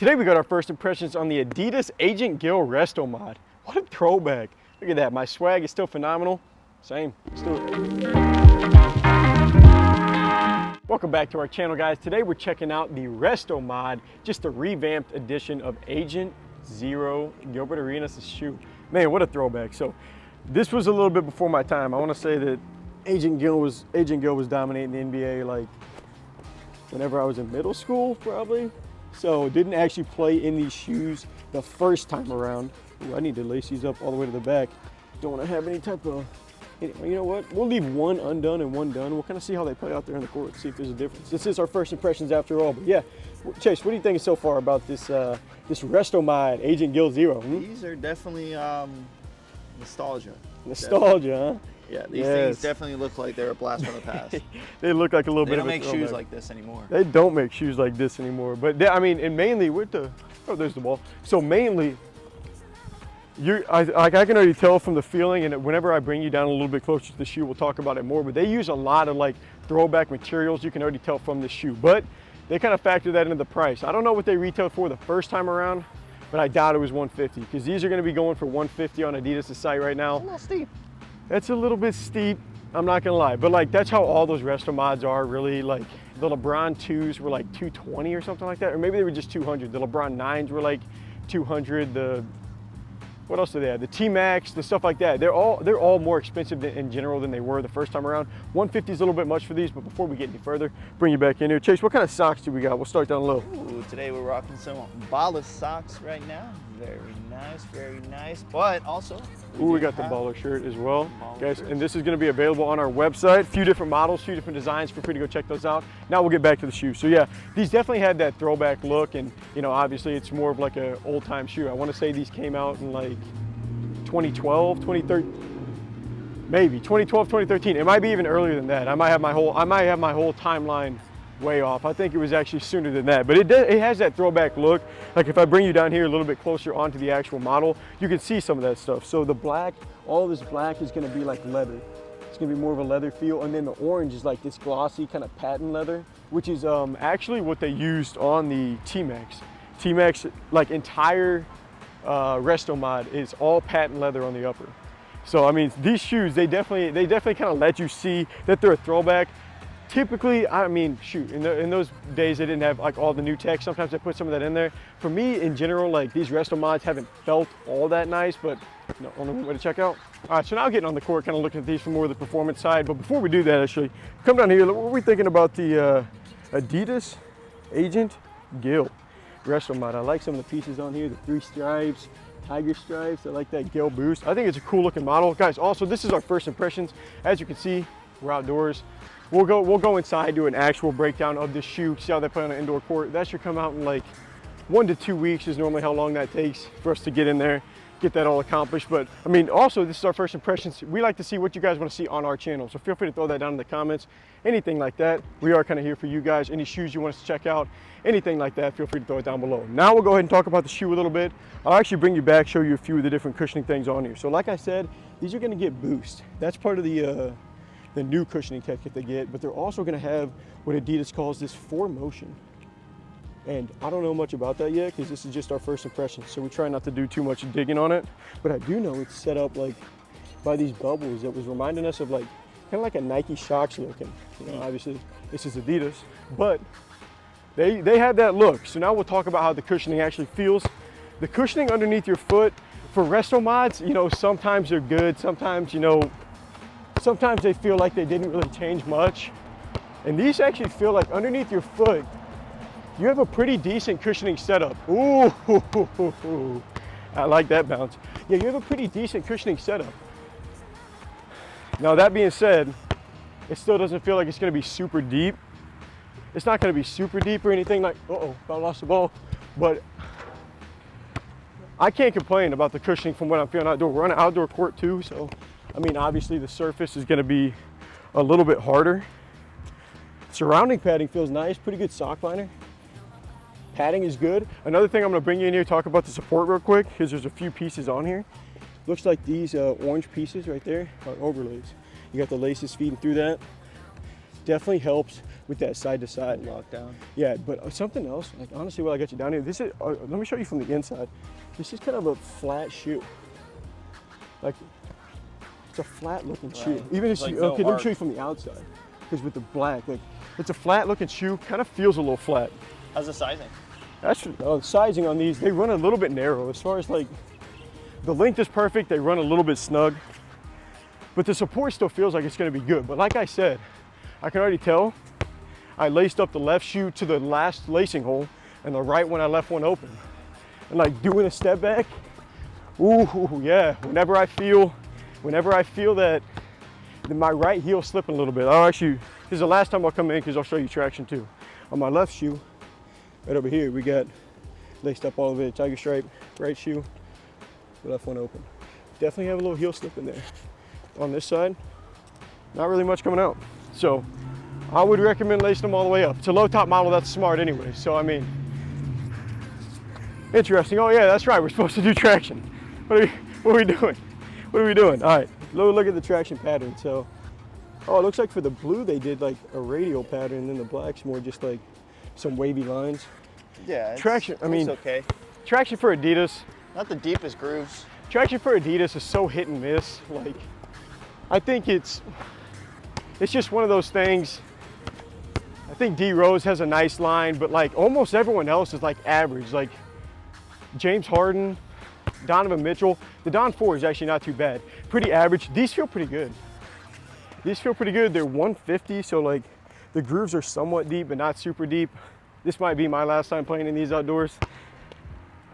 Today we got our first impressions on the Adidas Agent Gil Restomod. What a throwback. Look at that, my swag is still phenomenal. Same, let's do it. Welcome back to our channel, guys. Today we're checking out the Restomod, just a revamped edition of Agent Zero Gilbert Arenas' shoe. Man, what a throwback. So this was a little bit before my time. I want to say that Agent Gil was dominating the NBA like whenever I was in middle school, probably. So didn't actually play in these shoes the first time around. Ooh, I need to lace these up all the way to the back. Don't want to have any type of, you know what? We'll leave one undone and one done. We'll kind of see how they play out there in the court, see if there's a difference. This is our first impressions after all, but yeah. Chase, what do you think so far about this this Restomod Agent Gil Zero? These are definitely nostalgia. Nostalgia, definitely. huh? Yeah, these things definitely look like they're a blast from the past. They look like a little bit of a They don't make shoes throwback. like this anymore. They don't make shoes like this anymore. But they, I mean, and mainly with the, oh, there's the ball. So mainly, I can already tell from the feeling, and whenever I bring you down a little bit closer to the shoe, we'll talk about it more, but they use a lot of like throwback materials. You can already tell from the shoe, but they kind of factor that into the price. I don't know what they retail for the first time around, but I doubt it was 150 because these are going to be going for 150 on Adidas' site right now. It's a little steep. That's a little bit steep, I'm not gonna lie, but like that's how all those Restomods are really. Like the LeBron 2s were like 220 or something like that, or maybe they were just 200. The LeBron 9s were like 200. The, what else do they have? The T-Max, the stuff like that. They're all more expensive in general than they were the first time around. 150 is a little bit much for these, but before we get any further, bring you back in here. Chase, what kind of socks do we got? We'll start down low. Ooh, today we're rocking some Bala socks right now. Very nice, very nice. But also, we got the baller shirt as well, guys. shirts. And this is going to be available on our website. A few different models, few different designs. Feel free to go check those out. Now we'll get back to the shoes. So yeah, these definitely had that throwback look, and you know, obviously it's more of like an old time shoe. I want to say these came out in like 2012, 2013, maybe 2012, 2013. It might be even earlier than that. I might have my whole timeline way off. I think it was actually sooner than that, but it has that throwback look. Like if I bring you down here a little bit closer onto the actual model, you can see some of that stuff. So the black, all of this black is going to be like leather. It's going to be more of a leather feel, and then the orange is like this glossy kind of patent leather, which is actually what they used on the T-Max. T-Max, like entire Restomod is all patent leather on the upper. So I mean, these shoes, they definitely kind of let you see that they're a throwback. Typically, I mean, shoot, in those days they didn't have like all the new tech. Sometimes they put some of that in there. For me, in general, like these Restomods haven't felt all that nice, but no, only one way to check out. All right, so now getting on the court, kind of looking at these from more of the performance side. But before we do that, actually, come down here. What are we thinking about the Adidas Agent Gil Restomod? I like some of the pieces on here, the 3 stripes, tiger stripes. I like that Gil boost. I think it's a cool looking model. Guys, also, this is our first impressions. As you can see, we're outdoors. We'll go inside, do an actual breakdown of the shoe, see how they play on an indoor court. That should come out in like 1 to 2 weeks is normally how long that takes for us to get in there, get that all accomplished. But I mean, also this is our first impressions. We like to see what you guys want to see on our channel. So feel free to throw that down in the comments, anything like that. We are kind of here for you guys. Any shoes you want us to check out, anything like that, feel free to throw it down below. Now we'll go ahead and talk about the shoe a little bit. I'll actually bring you back, show you a few of the different cushioning things on here. So like I said, these are going to get boost. That's part of the new cushioning tech that they get, but they're also going to have what Adidas calls this 4Motion. And I don't know much about that yet because this is just our first impression, so we try not to do too much digging on it. But I do know it's set up like by these bubbles that was reminding us of like kind of like a Nike Shox looking. You know, obviously this is Adidas, but they had that look. So now we'll talk about how the cushioning actually feels. The cushioning underneath your foot for Restomods, you know, sometimes they're good, sometimes, you know, sometimes they feel like they didn't really change much. And these actually feel like underneath your foot, you have a pretty decent cushioning setup. Ooh, I like that bounce. Yeah, you have a pretty decent cushioning setup. Now that being said, it still doesn't feel like it's gonna be super deep. It's not gonna be super deep or anything like, uh-oh, I lost the ball. But I can't complain about the cushioning from what I'm feeling outdoor. We're on an outdoor court too, so I mean, obviously the surface is going to be a little bit harder. Surrounding padding feels nice, pretty good sock liner. Padding is good. Another thing I'm going to bring you in here, talk about the support real quick, because there's a few pieces on here. Looks like these orange pieces right there are overlays. You got the laces feeding through that. Definitely helps with that side to side. Lockdown. Yeah, but something else, like honestly, while I got you down here, this is, let me show you from the inside. This is kind of a flat shoe. Like, it's a flat looking shoe. Even if like you, no okay, let me arch. show you from the outside. Because with the black, like, it's a flat looking shoe, kind of feels a little flat. How's the sizing? That's, sizing on these, they run a little bit narrow. As far as like, the length is perfect, they run a little bit snug. But the support still feels like it's gonna be good. But like I said, I can already tell, I laced up the left shoe to the last lacing hole and the right one I left one open. And like doing a step back, ooh, yeah. Whenever I feel that my right heel slipping a little bit, I'll actually, this is the last time I'll come in because I'll show you traction too. On my left shoe, right over here, we got laced up all of it, tiger stripe, right shoe, left one open. Definitely have a little heel slip in there. On this side, not really much coming out. So I would recommend lacing them all the way up. It's a low top model, that's smart anyway. So I mean, interesting. Oh yeah, that's right, we're supposed to do traction. What are we doing? What are we doing? All right, look at the traction pattern. So, oh, it looks like for the blue they did like a radial pattern, and then the black's more just like some wavy lines. Yeah, traction, I mean, it's okay. Traction for Adidas. Not the deepest grooves. Traction for Adidas is so hit and miss. Like, I think it's just one of those things. I think D Rose has a nice line, but like almost everyone else is like average. Like James Harden, Donovan Mitchell. The Don 4 is actually not too bad. Pretty average. These feel pretty good. These feel pretty good. They're 150, so like the grooves are somewhat deep, but not super deep. This might be my last time playing in these outdoors.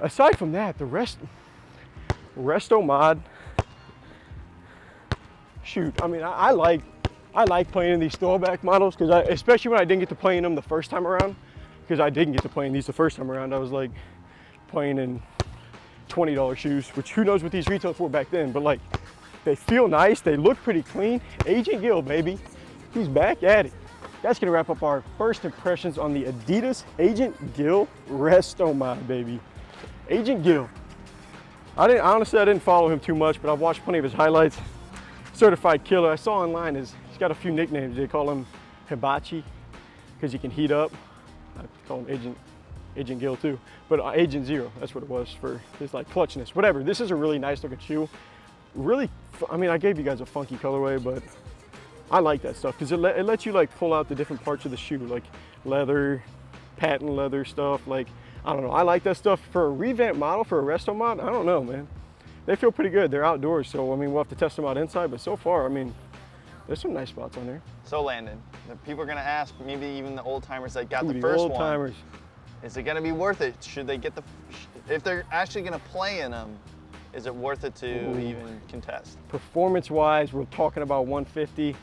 Aside from that, the Restomod. Shoot, I mean, I like playing in these throwback models because especially when I didn't get to play in them the first time around, because I didn't get to play in these the first time around. I was like playing in $20 shoes, which who knows what these retailed for back then, but like they feel nice, they look pretty clean. Agent Gill, baby, he's back at it. That's gonna wrap up our first impressions on the Adidas Agent Gill Restomod, baby. Agent Gill. Honestly, I didn't follow him too much, but I've watched plenty of his highlights. Certified killer. I saw online he's got a few nicknames. They call him Hibachi because he can heat up. I call him Agent Gill too, but Agent Zero, that's what it was for his like clutchness. Whatever. This is a really nice looking shoe. Really, I mean, I gave you guys a funky colorway, but I like that stuff because it lets you like pull out the different parts of the shoe, like leather, patent leather stuff. Like, I don't know. I like that stuff for a revamped model, for a Restomod. I don't know, man. They feel pretty good. They're outdoors, so I mean, we'll have to test them out inside, but so far, I mean, there's some nice spots on there. So Landon, the people are gonna ask, maybe even the old timers that got Ooh, the first old timers. one, is it gonna be worth it? Should they get if they're actually gonna play in them, is it worth it to even contest? Performance-wise, we're talking about 150.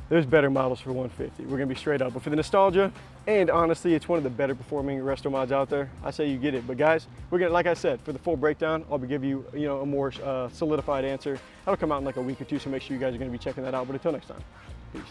There's better models for 150. We're gonna be straight up, but for the nostalgia, and honestly, it's one of the better performing Restomods out there. I say you get it, but guys, we're gonna, like I said, for the full breakdown, I'll be giving you, a more solidified answer. That'll come out in like a week or two, so make sure you guys are gonna be checking that out. But until next time.